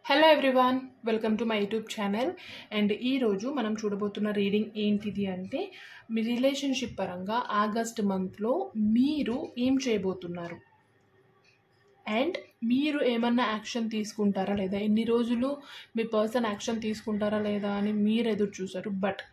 Hello everyone, welcome to my YouTube channel. And ఈరోజు మనం చూడబోతున్న reading ఏంటిది అంటే, మీ రిలేషన్షిప్ పరంగా ఆగస్ట్ మంత్లో మీరు ఏం చేయబోతున్నారు అండ్ మీరు ఏమన్నా యాక్షన్ తీసుకుంటారా లేదా, ఎన్ని రోజులు మీ పర్సన్ యాక్షన్ తీసుకుంటారా లేదా అని మీరు ఎదురు చూసారు. బట్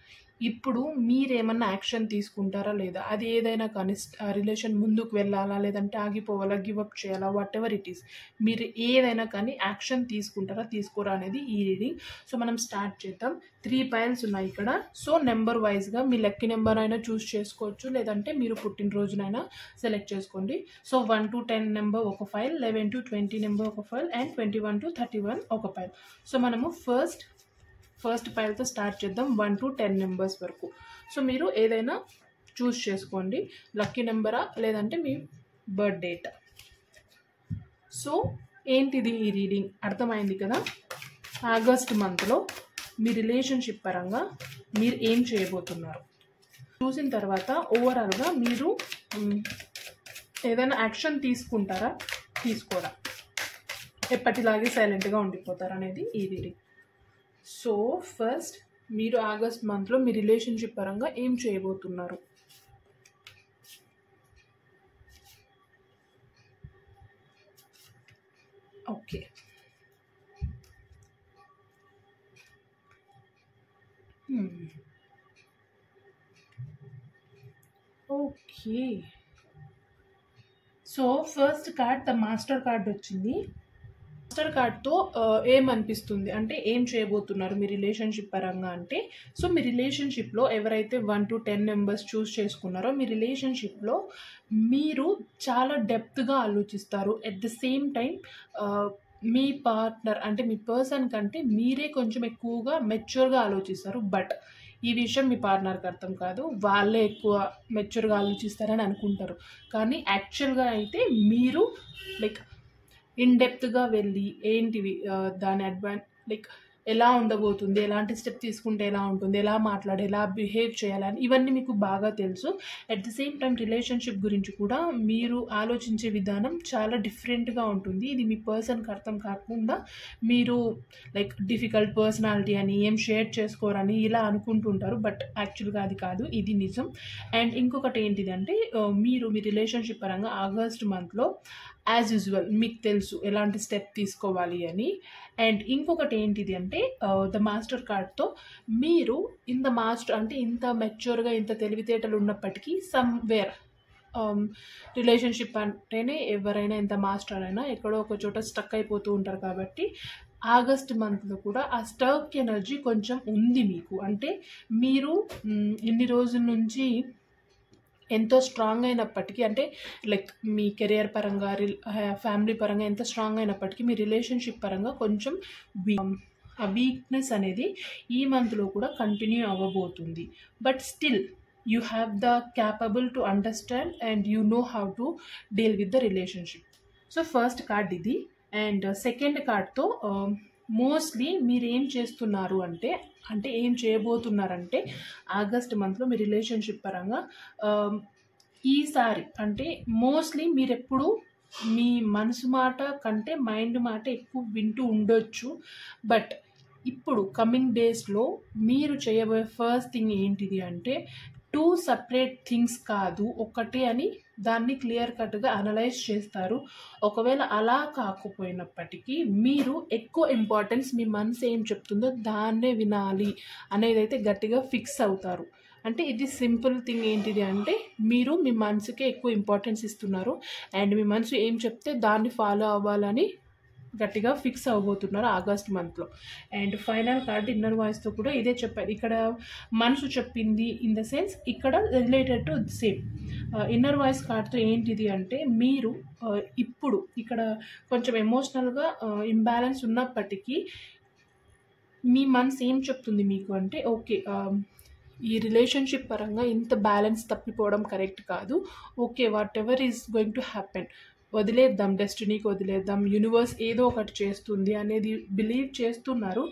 ఇప్పుడు మీరేమన్నా యాక్షన్ తీసుకుంటారా లేదా, అది ఏదైనా కానీ రిలేషన్ ముందుకు వెళ్ళాలా లేదంటే ఆగిపోవాలా, గివప్ చేయాలా, వాట్ ఎవర్ ఇట్ ఈస్, మీరు ఏదైనా కానీ యాక్షన్ తీసుకుంటారా తీసుకోరా అనేది ఈ రీడింగ్. సో మనం స్టార్ట్ చేద్దాం. 3 piles ఉన్నాయి ఇక్కడ. సో నెంబర్ వైజ్గా మీ లక్కీ నెంబర్ అయినా చూస్ చేసుకోవచ్చు, లేదంటే మీరు పుట్టినరోజునైనా సెలెక్ట్ చేసుకోండి. సో 1 to 10 నెంబర్ ఒక ఫైల్, 11 to 20 నెంబర్ ఒక ఫైల్ అండ్ 21 to 31 ఒక ఫైల్. సో మనము ఫస్ట్ పైల్తో స్టార్ట్ చేద్దాం, 1 to 10 నెంబర్స్ వరకు. సో మీరు ఏదైనా చూస్ చేసుకోండి, లక్కీ నెంబరా లేదంటే మీ బర్త్ డేట్. సో ఏంటిది ఈ రీడింగ్ అర్థమైంది కదా. ఆగస్ట్ మంత్లో మీ రిలేషన్షిప్ పరంగా మీరు ఏం చేయబోతున్నారు చూసిన తర్వాత ఓవరాల్గా మీరు ఏదైనా యాక్షన్ తీసుకుంటారా తీసుకోరా, ఎప్పటిలాగే సైలెంట్గా ఉండిపోతారా అనేది ఈ రీడింగ్. సో ఫస్ట్ మీరు ఆగస్ట్ మంత్లో మీ రిలేషన్షిప్ పరంగా ఏం చేయబోతున్నారు. Okay, okay. So first card the master card వచ్చింది. మాస్టర్ కార్డ్తో ఏమనిపిస్తుంది అంటే ఏం చేయబోతున్నారు మీ రిలేషన్షిప్ పరంగా అంటే, సో మీ రిలేషన్షిప్లో ఎవరైతే 1 to 10 నెంబర్స్ చూస్ చేసుకున్నారో మీ రిలేషన్షిప్లో మీరు చాలా డెప్త్గా ఆలోచిస్తారు. At the same time me partner అంటే మీ పర్సన్ కంటే మీరే కొంచెం ఎక్కువగా మెచ్యూర్గా ఆలోచిస్తారు. బట్ ఈ విషయం మీ పార్ట్నర్కి అర్థం కాదు, వాళ్ళే ఎక్కువ మెచ్యూర్గా ఆలోచిస్తారని అనుకుంటారు. కానీ యాక్చువల్గా అయితే మీరు లైక్ ఇన్ డెప్త్గా వెళ్ళి ఏంటివి దాని లైక్ ఎలా ఉండబోతుంది, ఎలాంటి స్టెప్ తీసుకుంటే ఎలా ఉంటుంది, ఎలా మాట్లాడి ఎలా బిహేవ్ చేయాలని ఇవన్నీ మీకు బాగా తెలుసు. At the same time relationship గురించి కూడా మీరు ఆలోచించే విధానం చాలా డిఫరెంట్గా ఉంటుంది. ఇది మీ పర్సన్కి అర్థం కాకుండా మీరు లైక్ డిఫికల్ట్ పర్సనాలిటీ అని, ఏం షేర్ చేసుకోరని ఇలా అనుకుంటుంటారు. బట్ యాక్చువల్గా అది కాదు, ఇది నిజం. అండ్ ఇంకొకటి ఏంటిదంటే మీరు మీ రిలేషన్షిప్ పరంగా ఆగస్ట్ మంత్లో యాజ్ యూజువల్ మీకు తెలుసు ఎలాంటి స్టెప్ తీసుకోవాలి అని. అండ్ ఇంకొకటి ఏంటిది అంటే ద మాస్టర్ కార్డ్తో మీరు ఇంత మాస్టర్ అంటే ఇంత మెచ్యూర్గా ఇంత తెలివితేటలు ఉన్నప్పటికీ సమ్వేర్ రిలేషన్షిప్ అంటేనే ఎవరైనా ఎంత మాస్టర్ అయినా ఎక్కడో ఒక చోట స్టక్ అయిపోతూ ఉంటారు. కాబట్టి ఆగస్ట్ మంత్లో కూడా ఆ స్టక్ ఎనర్జీ కొంచెం ఉంది మీకు. అంటే మీరు ఇన్ని రోజుల నుంచి ఎంతో స్ట్రాంగ్ అయినప్పటికీ, అంటే లైక్ మీ కెరియర్ పరంగా ఫ్యామిలీ పరంగా ఎంత స్ట్రాంగ్ అయినప్పటికీ మీ రిలేషన్షిప్ పరంగా కొంచెం ఆ వీక్నెస్ అనేది ఈ మంత్లో కూడా కంటిన్యూ అవ్వబోతుంది. But still you have the capable to understand and you know how to deal with the relationship. So first card ఇది. అండ్ సెకండ్ కార్డ్తో మోస్ట్లీ మీరు ఏం చేస్తున్నారు అంటే ఏం చేయబోతున్నారంటే ఆగస్ట్ మంత్లో మీ రిలేషన్షిప్ పరంగా ఈసారి అంటే మోస్ట్లీ మీరు ఎప్పుడు మీ మనసు మాట కంటే మైండ్ మాట ఎక్కువ వింటూ ఉండొచ్చు. బట్ ఇప్పుడు కమింగ్ డేస్లో మీరు చేయబోయే ఫస్ట్ థింగ్ ఏంటిది అంటే 2 separate థింగ్స్ కాదు, ఒకటే అని దాన్ని క్లియర్ కట్గా అనలైజ్ చేస్తారు. ఒకవేళ అలా కాకపోయినప్పటికీ మీరు ఎక్కువ ఇంపార్టెన్స్ మీ మనసు ఏం చెప్తుందో దాన్నే వినాలి అనేది అయితే గట్టిగా ఫిక్స్ అవుతారు. అంటే ఇది సింపుల్ థింగ్ ఏంటిది అంటే మీరు మీ మనసుకే ఎక్కువ ఇంపార్టెన్స్ ఇస్తున్నారు అండ్ మీ మనసు ఏం చెప్తే దాన్ని ఫాలో అవ్వాలని గట్టిగా ఫిక్స్ అవ్వబోతున్నారు ఆగస్ట్ మంత్లో. అండ్ ఫైనల్ కార్డ్ ఇన్నర్ వాయిస్తో కూడా ఇదే చెప్పారు. ఇక్కడ మనసు చెప్పింది ఇన్ ద సెన్స్ ఇక్కడ related to same. Inner voice కార్డ్తో ఏంటిది అంటే మీరు ఇప్పుడు ఇక్కడ కొంచెం ఎమోషనల్గా ఇంబ్యాలెన్స్ ఉన్నప్పటికీ మీ మనసు ఏం చెప్తుంది మీకు అంటే ఓకే, ఈ రిలేషన్షిప్ పరంగా ఇంత బ్యాలెన్స్ తప్పిపోవడం కరెక్ట్ కాదు. Okay, what ever is going to happen, వదిలేద్దాం, డెస్టినీకి వదిలేద్దాం, యూనివర్స్ ఏదో ఒకటి చేస్తుంది అనేది బిలీవ్ చేస్తున్నారు.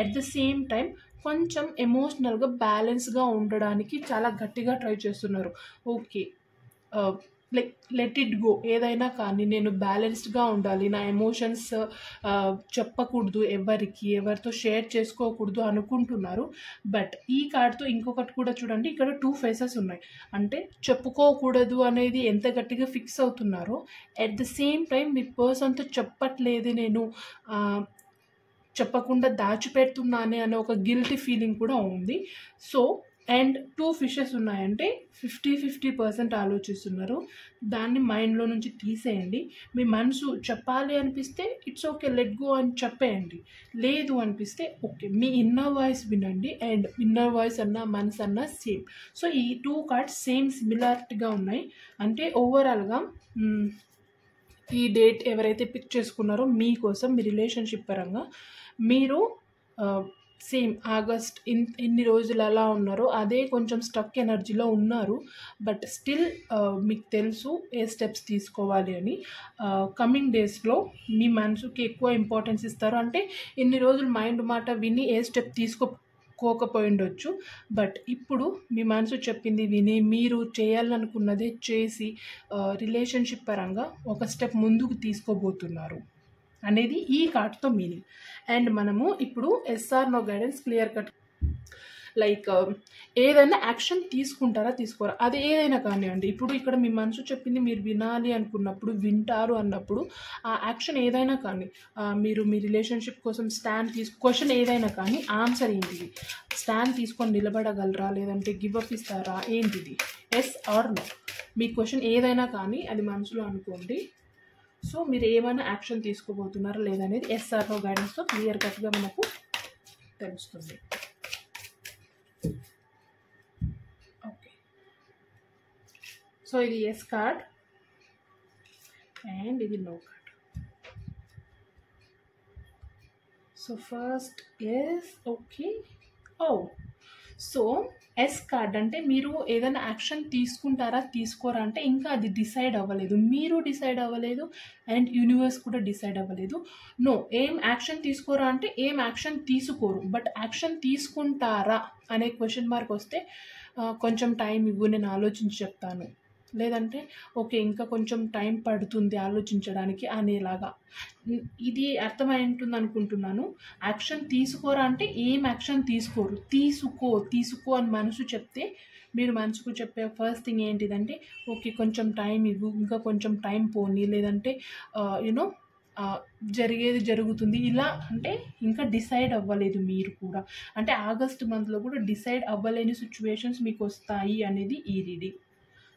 అట్ ద సేమ్ టైం కొంచెం ఎమోషనల్గా బ్యాలెన్స్గా ఉండడానికి చాలా గట్టిగా ట్రై చేస్తున్నారు. Okay, like let it go. ఏదైనా కానీ నేను బ్యాలెన్స్డ్గా ఉండాలి, నా ఎమోషన్స్ చెప్పకూడదు, ఎవరితో షేర్ చేసుకోకూడదు అనుకుంటున్నారు. బట్ ఈ కార్డ్తో ఇంకొకటి కూడా చూడండి, ఇక్కడ 2 ఫేసెస్ ఉన్నాయి. అంటే చెప్పుకోకూడదు అనేది ఎంత గట్టిగా ఫిక్స్ అవుతున్నారో, అట్ ద సేమ్ టైం మీ పర్సన్తో చెప్పట్లేదు నేను, చెప్పకుండా దాచిపెడుతున్నానే అనే ఒక గిల్టీ ఫీలింగ్ కూడా ఉంది. సో అండ్ 2 ఫిషెస్ ఉన్నాయంటే 50-50% ఆలోచిస్తున్నారు. దాన్ని మైండ్లో నుంచి తీసేయండి. మీ మనసు చెప్పాలి అనిపిస్తే ఇట్స్ ఓకే, లెట్ గో అని చెప్పేయండి. లేదు అనిపిస్తే ఓకే, మీ ఇన్నర్ వాయిస్ వినండి. అండ్ ఇన్నర్ వాయిస్ అన్న మనసు అన్న సేమ్. సో ఈ 2 కార్డ్స్ సేమ్ సిమిలారిటీగా ఉన్నాయి. అంటే ఓవరాల్గా ఈ డేట్ ఎవరైతే పిక్ చేసుకున్నారో మీకోసం, మీ రిలేషన్షిప్ పరంగా మీరు సేమ్ ఆగస్ట్ ఇన్ని రోజులు ఎలా ఉన్నారో అదే కొంచెం స్టక్ ఎనర్జీలో ఉన్నారు. బట్ స్టిల్ మీకు తెలుసు ఏ స్టెప్స్ తీసుకోవాలి అని. కమింగ్ డేస్లో మీ మనసుకి ఎక్కువ ఇంపార్టెన్స్ ఇస్తారు. అంటే ఇన్ని రోజులు మైండ్ మాట విని ఏ స్టెప్ తీసుకోకపోయిండొచ్చు. బట్ ఇప్పుడు మీ మనసు చెప్పింది విని మీరు చేయాలనుకున్నదే చేసి రిలేషన్షిప్ పరంగా ఒక స్టెప్ ముందుకు తీసుకోబోతున్నారు అనేది ఈ కార్డ్తో మీనింగ్. అండ్ మనము ఇప్పుడు yes or no guidance clear cut, like ఏదైనా యాక్షన్ తీసుకుంటారా తీసుకోరా, అది ఏదైనా కానివ్వండి. ఇప్పుడు ఇక్కడ మీ మనసు చెప్పింది మీరు వినాలి అనుకున్నప్పుడు, వింటారు అన్నప్పుడు ఆ యాక్షన్ ఏదైనా కానీ, మీరు మీ రిలేషన్షిప్ కోసం క్వశ్చన్ ఏదైనా కానీ ఆన్సర్ ఏంటిది, స్టాండ్ తీసుకొని నిలబడగలరా, లేదంటే గివ్ అప్ ఇస్తారా, ఏంటిది, ఎస్ ఆర్ నో. మీ క్వశ్చన్ ఏదైనా కానీ అది మనసులో అనుకోండి. సో మీరు ఏమైనా యాక్షన్ తీసుకోబోతున్నారా లేదనేది ఎస్ఆర్ నో గైడెన్స్తో క్లియర్ కట్గా మనకు తెలుస్తుంది. ఓకే, సో ఇది ఎస్ కార్డ్ అండ్ ఇది no card. So first yes, okay. Oh, so yes card అంటే మీరు ఏదైనా యాక్షన్ తీసుకుంటారా తీసుకోరా అంటే ఇంకా అది డిసైడ్ అవ్వలేదు, మీరు డిసైడ్ అవ్వలేదు అండ్ యూనివర్స్ కూడా డిసైడ్ అవ్వలేదు. నో, ఏం యాక్షన్ తీసుకోరా అంటే ఏం యాక్షన్ తీసుకోరు, బట్ యాక్షన్ తీసుకుంటారా అనే క్వశ్చన్ మార్క్ వస్తే కొంచెం టైం ఇవ్వు, నేను ఆలోచించి చెప్తాను, లేదంటే ఓకే ఇంకా కొంచెం టైం పడుతుంది ఆలోచించడానికి అనేలాగా. ఇది అర్థమై ఉంటుంది అనుకుంటున్నాను. యాక్షన్ తీసుకోరా అంటే ఏం యాక్షన్ తీసుకోరు, తీసుకో అని మనసు చెప్తే మీరు మనసుకు చెప్పే ఫస్ట్ థింగ్ ఏంటిదంటే ఓకే కొంచెం టైం ఇవ్వు, ఇంకా కొంచెం టైం పోనీ, లేదంటే యూనో జరిగేది జరుగుతుంది ఇలా. అంటే ఇంకా డిసైడ్ అవ్వలేదు మీరు కూడా, అంటే ఆగస్ట్ మంత్లో కూడా డిసైడ్ అవ్వలేని సిచ్యువేషన్స్ మీకు వస్తాయి అనేది ఈ రీడింగ్.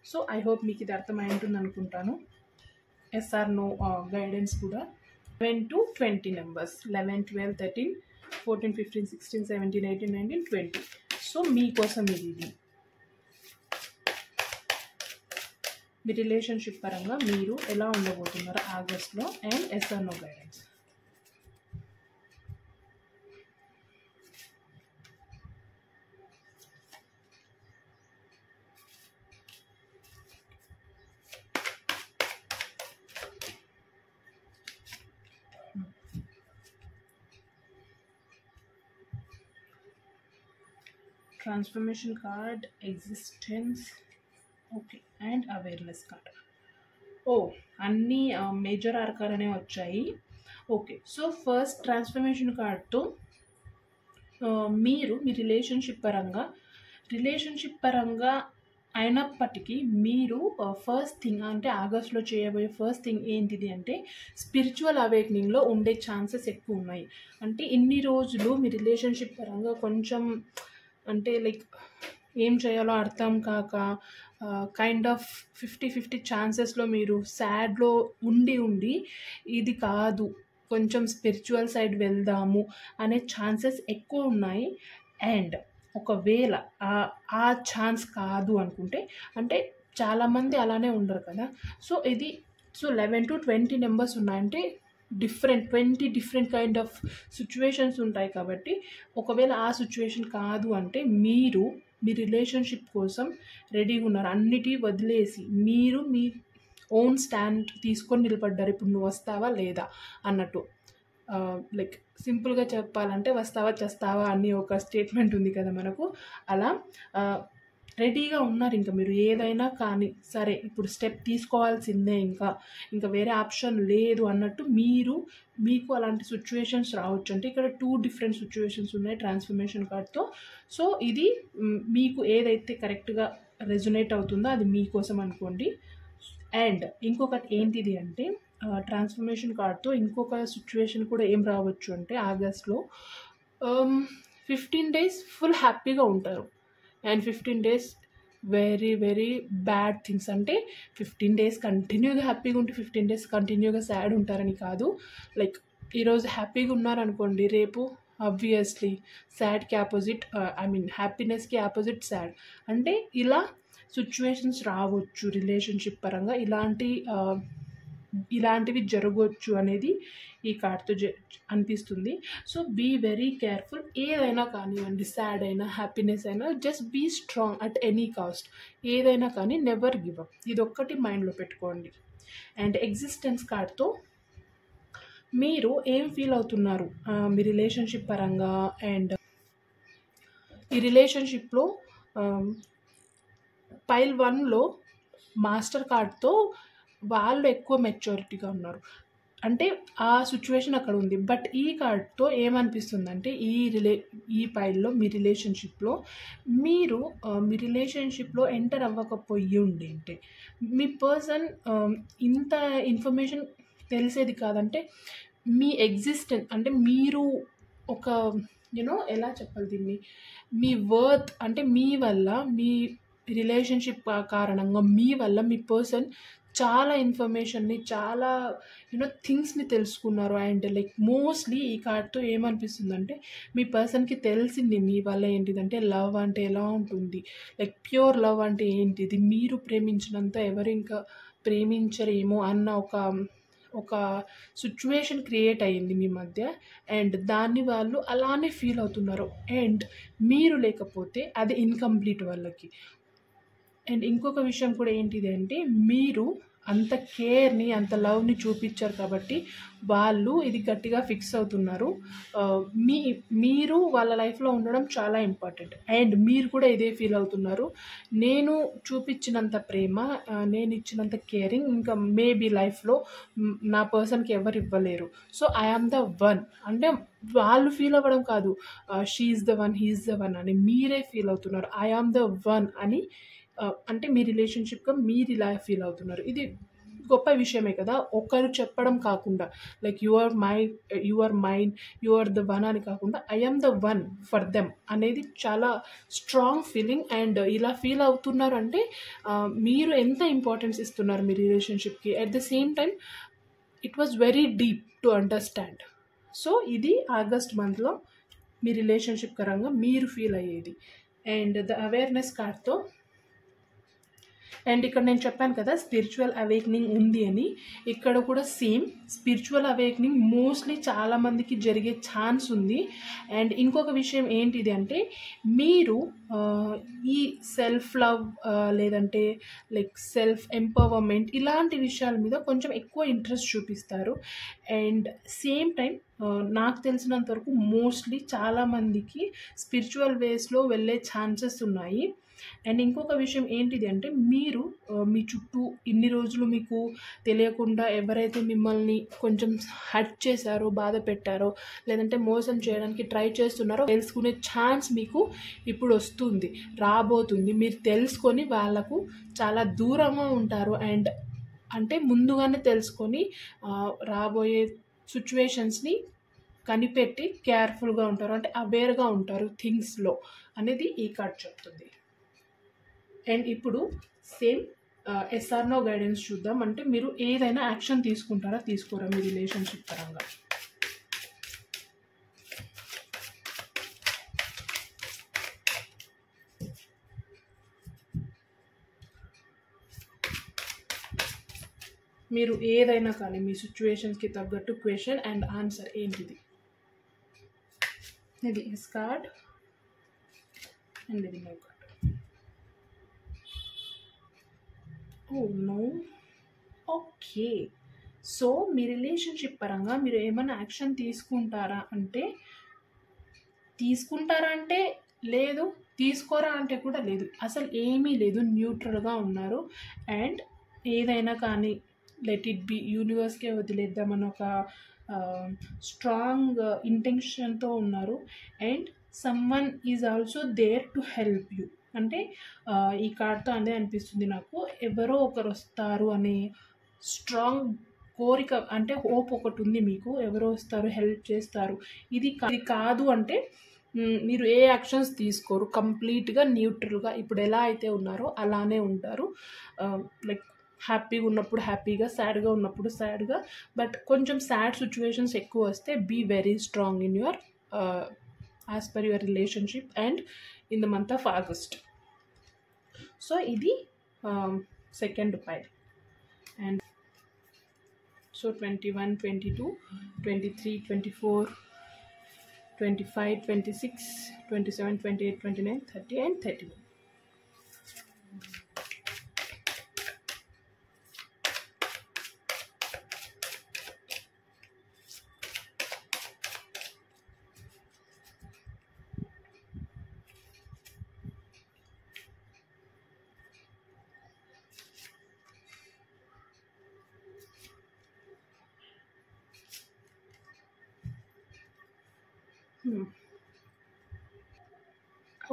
సో ఐ హోప్ మీకు ఇది అర్థమై ఉంటుంది అనుకుంటాను. ఎస్ఆర్ నో గైడెన్స్ కూడా 11 to 20 నెంబర్స్, 11, 12, 13, 14, 15, 16, 17, 18, 19, 20. సో మీకోసం ఇది మీ రిలేషన్షిప్ పరంగా మీరు ఎలా ఉండబోతున్నారో ఆగస్ట్లో and yes or no guidance. Transformation card, existence, okay, and awareness card. Oh, అన్నీ మేజర్ ఆర్కానే వచ్చాయి. ఓకే, సో ఫస్ట్ ట్రాన్స్ఫర్మేషన్ కార్డ్తో మీరు మీ రిలేషన్షిప్ పరంగా అయినప్పటికీ మీరు ఫస్ట్ థింగ్ అంటే ఆగస్ట్లో చేయబోయే ఫస్ట్ థింగ్ ఏంటిది అంటే స్పిరిచువల్ అవేక్నింగ్లో ఉండే ఛాన్సెస్ ఎక్కువ ఉన్నాయి. అంటే ఇన్ని రోజులు మీ రిలేషన్షిప్ పరంగా కొంచెం అంటే లైక్ ఏం చేయాలో అర్థం కాక కైండ్ ఆఫ్ 50-50 ఛాన్సెస్లో మీరు సాడ్లో ఉండి ఇది కాదు కొంచెం స్పిరిచువల్ సైడ్ వెళ్దాము అనే ఛాన్సెస్ ఎక్కువ ఉన్నాయి. అండ్ ఒకవేళ ఆ ఛాన్స్ కాదు అనుకుంటే, అంటే చాలామంది అలానే ఉండరు కదా, సో ఇది 11 to 20 నెంబర్స్ ఉన్నాయంటే 20 డిఫరెంట్ కైండ్ ఆఫ్ సిచ్యువేషన్స్ ఉంటాయి. కాబట్టి ఒకవేళ ఆ సిచ్యువేషన్ కాదు అంటే మీరు మీ రిలేషన్షిప్ కోసం రెడీగా ఉన్నారు, అన్నిటి వదిలేసి మీరు మీ ఓన్ స్టాండ్ తీసుకొని నిలబడ్డారు. ఇప్పుడు నువ్వు వస్తావా లేదా అన్నట్టు, లైక్ సింపుల్గా చెప్పాలంటే వస్తావా చేస్తావా అని ఒక స్టేట్మెంట్ ఉంది కదా మనకు, అలా రెడీగా ఉన్నారు. ఇంకా మీరు ఏదైనా కానీ సరే ఇప్పుడు స్టెప్ తీసుకోవాల్సిందే, ఇంకా వేరే ఆప్షన్ లేదు అన్నట్టు మీకు అలాంటి సిచ్యువేషన్స్ రావచ్చు. అంటే ఇక్కడ 2 డిఫరెంట్ సిచ్యువేషన్స్ ఉన్నాయి ట్రాన్స్ఫర్మేషన్ కార్డ్తో. సో ఇది మీకు ఏదైతే కరెక్ట్గా రెజొనేట్ అవుతుందో అది మీకోసం అనుకోండి. అండ్ ఇంకొకటి ఏంటిది అంటే ట్రాన్స్ఫర్మేషన్ కార్డ్తో ఇంకొక సిచ్యువేషన్ కూడా ఏం రావచ్చు అంటే ఆగస్ట్లో 15 days ఫుల్ హ్యాపీగా ఉంటారు and 15 days very very bad things. అంటే 15 days కంటిన్యూగా హ్యాపీగా ఉంటే 15 days కంటిన్యూగా సాడ్ ఉంటారని కాదు. లైక్ ఈరోజు హ్యాపీగా ఉన్నారనుకోండి, రేపు ఆబ్వియస్లీ సాడ్కి ఆపోజిట్ హ్యాపీనెస్కి ఆపోజిట్ సాడ్. అంటే ఇలా సిచ్యువేషన్స్ రావచ్చు రిలేషన్షిప్ పరంగా, ఇలాంటివి జరగవచ్చు అనేది ఈ కార్డ్తో అనిపిస్తుంది. So be very careful. ఏదైనా కానివ్వండి, సాడ్ అయినా హ్యాపీనెస్ అయినా, just be strong at any cost. ఏదైనా కానీ నెవర్ గివ్ అప్, ఇదొక్కటి మైండ్లో పెట్టుకోండి. అండ్ ఎగ్జిస్టెన్స్ కార్డ్తో మీరు ఏం ఫీల్ అవుతున్నారు మీ రిలేషన్షిప్ పరంగా, అండ్ ఈ రిలేషన్షిప్లో పైల్ 1లో మాస్టర్ కార్డ్తో వాళ్ళు ఎక్కువ మెచ్యూరిటీగా ఉన్నారు అంటే ఆ సిచ్యువేషన్ అక్కడ ఉంది. బట్ ఈ కార్డ్తో ఏమనిపిస్తుందంటే ఈ పైల్లో మీ రిలేషన్షిప్లో ఎంటర్ అవ్వకపోయి ఉండింటే మీ పర్సన్ ఇంత ఇన్ఫర్మేషన్ తెలిసేది కాదంటే మీ ఎగ్జిస్టెన్స్ అంటే మీరు ఒక ఎలా చెప్పాలి దీన్ని, మీ వర్త్ అంటే మీ వల్ల, మీ రిలేషన్షిప్ కారణంగా మీ వల్ల మీ పర్సన్ చాలా ఇన్ఫర్మేషన్ని, చాలా థింగ్స్ని తెలుసుకున్నారు. అండ్ లైక్ మోస్ట్లీ ఈ కార్డ్తో ఏమనిపిస్తుందంటే మీ పర్సన్కి తెలిసింది మీ వల్ల ఏంటిదంటే లవ్ అంటే ఎలా ఉంటుంది, లైక్ ప్యూర్ లవ్ అంటే ఏంటిది, మీరు ప్రేమించినంత ఎవరు ఇంకా ప్రేమించరేమో అన్న ఒక సిచ్యువేషన్ క్రియేట్ అయ్యింది మీ మధ్య. అండ్ దాన్ని వాళ్ళు అలానే ఫీల్ అవుతున్నారు. అండ్ మీరు లేకపోతే అది ఇన్కంప్లీట్ వాళ్ళకి. అండ్ ఇంకొక విషయం కూడా ఏంటిది అంటే మీరు అంత కేర్ని, అంత లవ్ని చూపించారు కాబట్టి వాళ్ళు ఇది గట్టిగా ఫిక్స్ అవుతున్నారు. మీరు వాళ్ళ లైఫ్లో ఉండడం చాలా ఇంపార్టెంట్. అండ్ మీరు కూడా ఇదే ఫీల్ అవుతున్నారు, నేను చూపించినంత ప్రేమ, నేను ఇచ్చినంత కేరింగ్ ఇంకా మేబీ లైఫ్లో నా పర్సన్కి ఎవరు ఇవ్వలేరు. So I am the one అంటే వాళ్ళు ఫీల్ అవ్వడం కాదు, she is the one, he is the one అని మీరే ఫీల్ అవుతున్నారు. ఐ ఆమ్ ద వన్ అని అంటే మీ రిలేషన్షిప్గా మీరు ఇలా ఫీల్ అవుతున్నారు. ఇది గొప్ప విషయమే కదా. ఒకరు చెప్పడం కాకుండా like you are mine, you are the one అని కాకుండా I am the one for them అనేది చాలా స్ట్రాంగ్ ఫీలింగ్. అండ్ ఇలా ఫీల్ అవుతున్నారు అంటే మీరు ఎంత ఇంపార్టెన్స్ ఇస్తున్నారు మీ రిలేషన్షిప్కి. At the same time it was very deep to understand. So ఇది ఆగస్ట్ మంత్లో మీ రిలేషన్షిప్ పరంగా మీరు ఫీల్ అయ్యేది. అండ్ ద అవేర్నెస్ కార్డ్తో అండ్ ఇక్కడ నేను చెప్పాను కదా స్పిరిచువల్ అవేక్నింగ్ ఉంది అని, ఇక్కడ కూడా సేమ్ స్పిరిచువల్ అవేక్నింగ్ మోస్ట్లీ చాలామందికి జరిగే ఛాన్స్ ఉంది. అండ్ ఇంకొక విషయం ఏంటిది అంటే మీరు ఈ సెల్ఫ్ లవ్ లేదంటే లైక్ సెల్ఫ్ ఎంపవర్మెంట్ ఇలాంటి విషయాల మీద కొంచెం ఎక్కువ ఇంట్రెస్ట్ చూపిస్తారు. అండ్ సేమ్ టైం నాకు తెలిసినంత వరకు మోస్ట్లీ చాలామందికి స్పిరిచువల్ వేస్లో వెళ్ళే ఛాన్సెస్ ఉన్నాయి. అండ్ ఇంకొక విషయం ఏంటిది అంటే మీరు మీ చుట్టూ ఇన్ని రోజులు మీకు తెలియకుండా ఎవరైతే మిమ్మల్ని కొంచెం హర్ట్ చేశారో, బాధ పెట్టారో, లేదంటే మోసం చేయడానికి ట్రై చేస్తున్నారో తెలుసుకునే ఛాన్స్ మీకు ఇప్పుడు వస్తుంది, రాబోతుంది. మీరు తెలుసుకొని వాళ్ళకు చాలా దూరంగా ఉంటారు. అండ్ అంటే ముందుగానే తెలుసుకొని రాబోయే సిచ్యువేషన్స్ని కనిపెట్టి కేర్ఫుల్గా ఉంటారు, అంటే అవేర్గా ఉంటారు థింగ్స్లో అనేది ఈ కార్డ్ చెప్తుంది. అండ్ ఇప్పుడు సేమ్ ఎస్ఆర్ నో గైడెన్స్ చూద్దాం. అంటే మీరు ఏదైనా యాక్షన్ తీసుకుంటారా, తీసుకోరా మీ రిలేషన్షిప్ పరంగా. మీరు ఏదైనా కానీ మీ సిచ్యువేషన్స్కి తగ్గట్టు క్వశ్చన్ అండ్ ఆన్సర్ ఏంటిది. ఇది ఎస్ కార్డ్ అండ్ ఇది no card. Oh no. Okay, so మీ రిలేషన్షిప్ పరంగా మీరు ఏమైనా యాక్షన్ తీసుకుంటారా అంటే లేదు, తీసుకోరా అంటే కూడా లేదు, అసలు ఏమీ లేదు, న్యూట్రల్గా ఉన్నారు. అండ్ ఏదైనా కానీ లెట్ ఇట్ బి, యూనివర్స్కే వదిలేద్దామని ఒక స్ట్రాంగ్ ఇంటెన్షన్తో ఉన్నారు. And someone is also there to help you. అంటే ఈ కార్డ్తో అదే అనిపిస్తుంది నాకు, ఎవరో ఒకరు వస్తారు అనే స్ట్రాంగ్ కోరిక, అంటే హోప్ ఒకటి ఉంది మీకు, ఎవరో వస్తారు హెల్ప్ చేస్తారు. ఇది కాదు అంటే మీరు ఏ యాక్షన్స్ తీసుకోరు, కంప్లీట్గా న్యూట్రల్గా ఇప్పుడు ఎలా అయితే ఉన్నారో అలానే ఉంటారు. లైక్ హ్యాపీగా ఉన్నప్పుడు హ్యాపీగా, సాడ్గా ఉన్నప్పుడు సాడ్గా. బట్ కొంచెం సాడ్ సిచ్యువేషన్స్ ఎక్కువ వస్తే be very strong in your as per your relationship and in the month of August. So ఇది second pile. And so 21, 22, 23, 24, 25, 26, 27, 28, 29, 30 and 31.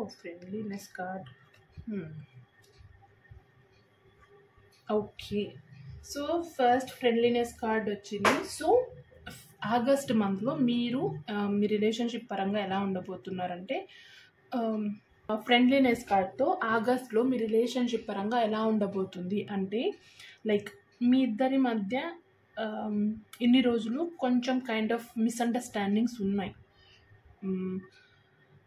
Oh, friendliness card. Okay, so first friendliness card వచ్చింది. So August మంత్లో మీరు మీ relationship పరంగా ఎలా ఉండబోతున్నారంటే, friendliness కార్డ్తో ఆగస్ట్లో మీ relationship పరంగా ఎలా ఉండబోతుంది అంటే, లైక్ మీ ఇద్దరి మధ్య ఇన్ని రోజులు కొంచెం కైండ్ ఆఫ్ మిస్అండర్స్టాండింగ్స్ ఉన్నాయి.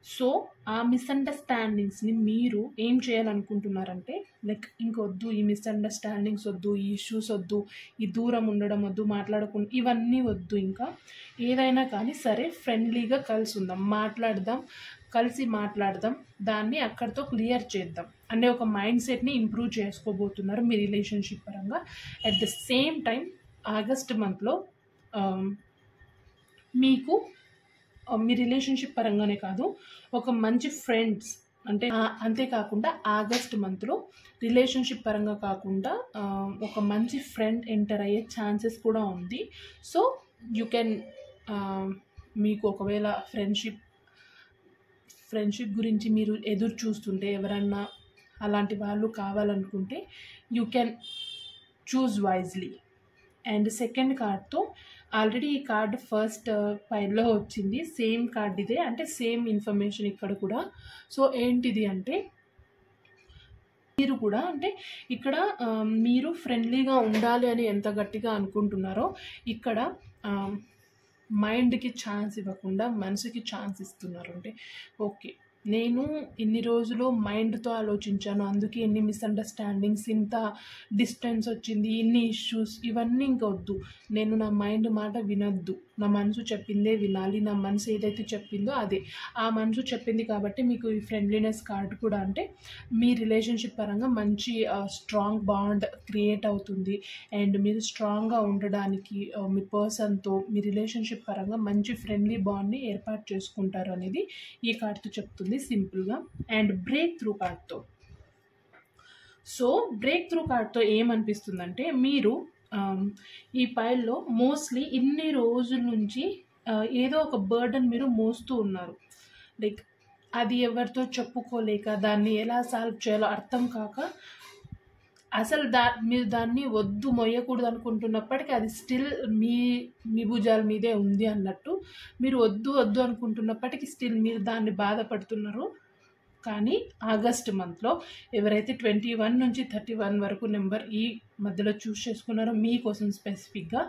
సో ఆ మిస్అండర్స్టాండింగ్స్ని మీరు ఏం చేయాలనుకుంటున్నారంటే, లైక్ ఇంకొద్దు, ఈ మిస్అండర్స్టాండింగ్స్ వద్దు, ఈ ఇష్యూస్ వద్దు, ఈ దూరం ఉండడం వద్దు, మాట్లాడకుండా ఇవన్నీ వద్దు. ఇంకా ఏదైనా కానీ సరే ఫ్రెండ్లీగా కలిసి ఉందాం, మాట్లాడదాం, కలిసి మాట్లాడదాం, దాన్ని అక్కడితో క్లియర్ చేద్దాం అనే ఒక మైండ్ సెట్ని ఇంప్రూవ్ చేసుకోబోతున్నారు మీ రిలేషన్షిప్ పరంగా. At the same time August మంత్లో మీకు మీ రిలేషన్షిప్ పరంగానే కాదు, ఒక మంచి ఫ్రెండ్స్ అంటే అంతేకాకుండా ఆగస్ట్ మంత్లో రిలేషన్షిప్ పరంగా కాకుండా ఒక మంచి ఫ్రెండ్ ఎంటర్ అయ్యే ఛాన్సెస్ కూడా ఉంది. సో యూ కెన్, మీకు ఒకవేళ ఫ్రెండ్షిప్ గురించి మీరు ఎదురు చూస్తుంటే, ఎవరన్నా అలాంటి వాళ్ళు కావాలనుకుంటే you can choose wisely. And second కార్డ్తో ఆల్రెడీ ఈ కార్డు ఫస్ట్ పైల్లో వచ్చింది, సేమ్ కార్డ్ ఇదే, అంటే సేమ్ ఇన్ఫర్మేషన్ ఇక్కడ కూడా. సో ఏంటిది అంటే, మీరు కూడా అంటే ఇక్కడ మీరు ఫ్రెండ్లీగా ఉండాలి అని ఎంత గట్టిగా అనుకుంటున్నారో, ఇక్కడ మైండ్కి ఛాన్స్ ఇవ్వకుండా మనసుకి ఛాన్స్ ఇస్తున్నారు. అంటే ఓకే, నేను ఇన్ని రోజులు మైండ్తో ఆలోచించాను, అందుకే ఇన్ని మిస్అండర్స్టాండింగ్స్, ఇంత డిస్టెన్స్ వచ్చింది, ఇన్ని ఇష్యూస్, ఇవన్నీ ఇంకొద్దు. నేను నా మైండ్ మాట వినొద్దు, నా మనసు చెప్పిందే వినాలి, నా మనసు ఏదైతే చెప్పిందో అదే. ఆ మనసు చెప్పింది కాబట్టి మీకు ఈ ఫ్రెండ్లీనెస్ కార్డ్ కూడా, అంటే మీ రిలేషన్షిప్ పరంగా మంచి స్ట్రాంగ్ బాండ్ క్రియేట్ అవుతుంది. అండ్ మీరు స్ట్రాంగ్గా ఉండడానికి మీ పర్సన్తో మీ రిలేషన్షిప్ పరంగా మంచి ఫ్రెండ్లీ బాండ్ని ఏర్పాటు చేసుకుంటారు అనేది ఈ కార్డ్తో చెప్తుంది సింపుల్గా. అండ్ బ్రేక్ త్రూ కార్డ్తో, సో బ్రేక్ త్రూ కార్డ్తో ఏమనిపిస్తుందంటే, మీరు ఈ పైల్లో మోస్ట్లీ ఇన్ని రోజుల నుంచి ఏదో ఒక బర్డన్ మీరు మోస్తూ ఉన్నారు. లైక్ అది ఎవరితో చెప్పుకోలేక, దాన్ని ఎలా సాల్వ్ చేయాలో అర్థం కాక, అసలు మీరు దాన్ని వద్దు మొయ్యకూడదు అనుకుంటున్నప్పటికీ అది స్టిల్ మీ భుజాల మీదే ఉంది అన్నట్టు, మీరు వద్దు అనుకుంటున్నప్పటికీ స్టిల్ మీరు దాన్ని బాధపడుతున్నారు. కానీ ఆగస్ట్ మంత్లో ఎవరైతే 21 నుంచి 31 వరకు నెంబర్ ఈ మధ్యలో చూస్ చేసుకున్నారో మీకోసం స్పెసిఫిక్గా,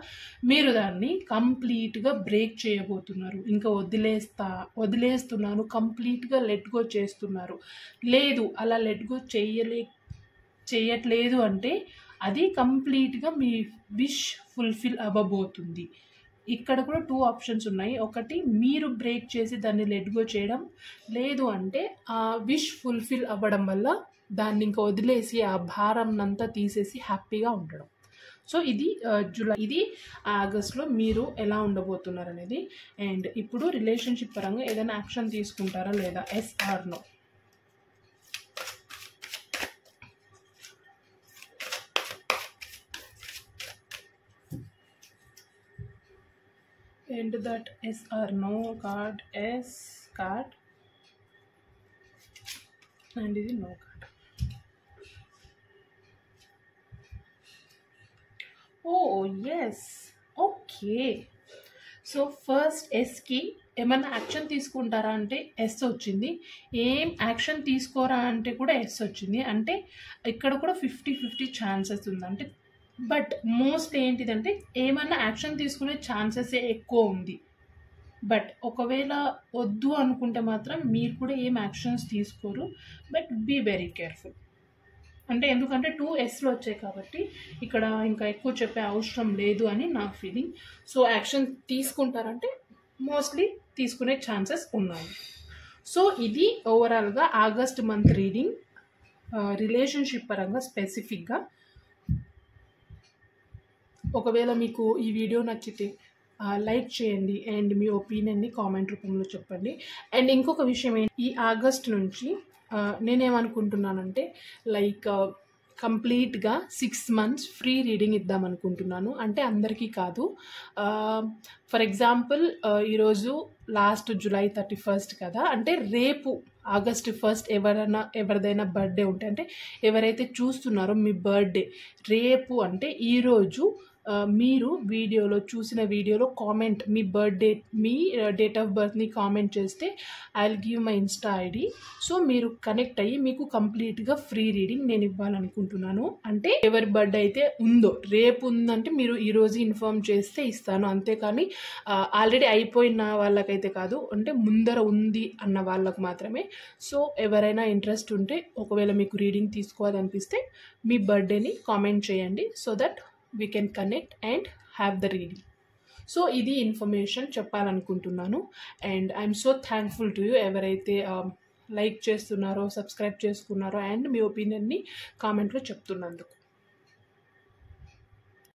మీరు దాన్ని కంప్లీట్గా బ్రేక్ చేయబోతున్నారు. ఇంకా వదిలేస్తున్నాను, కంప్లీట్గా లెట్ గో చేస్తున్నారు. లేదు, అలా లెట్ గో చేయట్లేదు అంటే అది కంప్లీట్గా మీ విష్ ఫుల్ఫిల్ అవ్వబోతుంది. ఇక్కడ కూడా 2 ఆప్షన్స్ ఉన్నాయి. ఒకటి, మీరు బ్రేక్ చేసి దాన్ని లెట్ గో చేయడం, లేదు అంటే ఆ విష్ ఫుల్ఫిల్ అవ్వడం వల్ల దాన్ని ఇంకా వదిలేసి ఆ భారంనంతా తీసేసి హ్యాపీగా ఉండడం. సో ఇది జూలై, ఇది ఆగస్ట్లో మీరు ఎలా ఉండబోతున్నారు అనేది. అండ్ ఇప్పుడు రిలేషన్షిప్ పరంగా ఏదైనా యాక్షన్ తీసుకుంటారా లేదా, yes or no. And that yes or no card, S card, and ఇది no card. Oh yes, okay. So first ఎస్కి ఏమైనా యాక్షన్ తీసుకుంటారా అంటే ఎస్ వచ్చింది, ఏం యాక్షన్ తీసుకోరా అంటే కూడా ఎస్ వచ్చింది. అంటే ఇక్కడ కూడా 50-50 ఛాన్సెస్ ఉంది. అంటే బట్ మోస్ట్ ఏంటిదంటే ఏమైనా యాక్షన్ తీసుకునే ఛాన్సెస్ ఎక్కువ ఉంది. బట్ ఒకవేళ వద్దు అనుకుంటే మాత్రం మీరు కూడా ఏం యాక్షన్స్ తీసుకోరు. But be very careful. అంటే ఎందుకంటే 2 Sలు వచ్చాయి కాబట్టి ఇక్కడ ఇంకా ఎక్కువ చెప్పే అవసరం లేదు అని నా ఫీలింగ్. సో యాక్షన్ తీసుకుంటారంటే మోస్ట్లీ తీసుకునే ఛాన్సెస్ ఉన్నాయి. సో ఇది ఓవరాల్గా ఆగస్ట్ మంత్ రీడింగ్ రిలేషన్షిప్ పరంగా స్పెసిఫిక్గా. ఒకవేళ మీకు ఈ వీడియో నచ్చితే లైక్ చేయండి అండ్ మీ ఒపీనియన్ని కామెంట్ రూపంలో చెప్పండి. అండ్ ఇంకొక విషయం ఏంటి, ఈ ఆగస్ట్ నుంచి నేనేమనుకుంటున్నానంటే లైక్ కంప్లీట్గా 6 months ఫ్రీ రీడింగ్ ఇద్దాం అనుకుంటున్నాను. అంటే అందరికీ కాదు. ఫర్ ఎగ్జాంపుల్ ఈరోజు లాస్ట్ జూలై 31 కదా, అంటే రేపు ఆగస్ట్ 1 ఎవరిదైనా బర్త్డే ఉంటే, అంటే ఎవరైతే చూస్తున్నారో మీ బర్త్డే రేపు అంటే ఈరోజు మీరు వీడియోలో చూసిన వీడియోలో కామెంట్ మీ బర్త్డే, మీ డేట్ ఆఫ్ బర్త్ని కామెంట్ చేస్తే I will give my insta ID. So మీరు కనెక్ట్ అయ్యి మీకు కంప్లీట్గా ఫ్రీ రీడింగ్ నేను ఇవ్వాలనుకుంటున్నాను. అంటే ఎవరి బర్త్డే అయితే ఉందో రేపు ఉందంటే మీరు ఈరోజు ఇన్ఫార్మ్ చేస్తే ఇస్తాను, అంతేకాని ఆల్రెడీ అయిపోయిన వాళ్ళకైతే కాదు, అంటే ముందర ఉంది అన్న వాళ్ళకు మాత్రమే. సో ఎవరైనా ఇంట్రెస్ట్ ఉంటే ఒకవేళ మీకు రీడింగ్ తీసుకోవాలనిపిస్తే మీ బర్త్డేని కామెంట్ చేయండి, so that we can connect and have the reading. So ఇది ఇన్ఫర్మేషన్ చెప్పాలనుకుంటున్నాను. And I'm so thankful to you ఎవరైతే లైక్ చేస్తున్నారో, సబ్స్క్రైబ్ చేసుకున్నారో అండ్ మీ ఒపీనియన్ని కామెంట్లో చెప్తున్నందుకు.